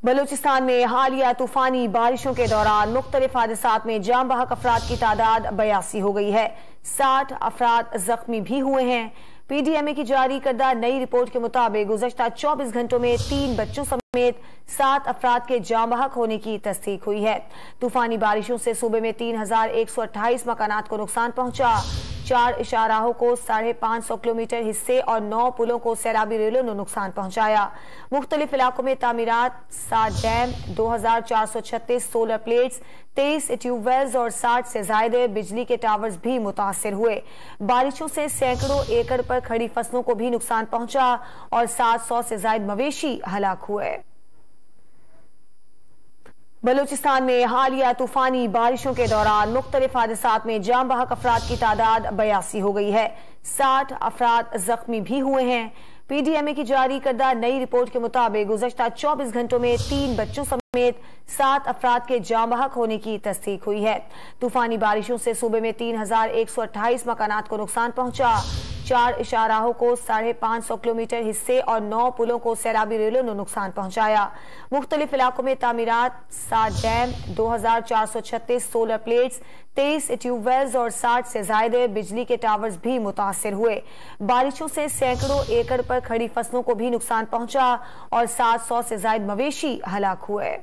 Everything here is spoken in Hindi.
बलूचिस्तान में हालिया तूफानी बारिशों के दौरान मुख्तलिफ हादसात में जाम बहक अफराद की तादाद 82 हो गई है। 60 अफराद जख्मी भी हुए हैं। पीडीएमए की जारी करदा नई रिपोर्ट के मुताबिक गुज़श्ता 24 घंटों में 3 बच्चों समेत 7 अफराद के जाम बहक होने की तस्दीक हुई है। तूफानी बारिशों से सूबे में 3128 मकानात को नुकसान पहुंचा। 4 इशाराहों को 550 किलोमीटर हिस्से और 9 पुलों को सैलाबी रेलों ने नुकसान पहुंचाया। मुख्तलिफ इलाकों में तामीरात, 7 डैम, 2436 सोलर प्लेट्स, 23 ट्यूबवेल्स और 60 से ज्यादा बिजली के टावर्स भी मुतासिर हुए। बारिशों से सैकड़ों एकड़ पर खड़ी फसलों को भी नुकसान पहुंचा और 700 से ज्यादा मवेशी हलाक हुए। बलूचिस्तान में हालिया तूफानी बारिशों के दौरान मुख्तलिफ हादसात में जाम बहक अफराद की तादाद 82 हो गई है। 60 अफराद जख्मी भी हुए हैं। पीडीएमए की जारी करदा नई रिपोर्ट के मुताबिक गुज़श्ता 24 घंटों में 3 बच्चों समेत 7 अफराद के जाम बहक होने की तस्दीक हुई है। तूफानी बारिशों से सूबे में 3128 मकानात को नुकसान पहुंचा। 4 इशाराहों को 550 किलोमीटर हिस्से और 9 पुलों को सैलाबी रेलों ने नुकसान पहुंचाया। मुख्तलिफ इलाकों में तामीरात, 7 डैम, 2436 सोलर प्लेट्स, 23 ट्यूबवेल्स और 60 से ज्यादा बिजली के टावर्स भी मुतासिर हुए। बारिशों से सैकड़ों एकड़ पर खड़ी फसलों को भी नुकसान पहुंचा और 700 से ज्यादा मवेशी हलाक हुए।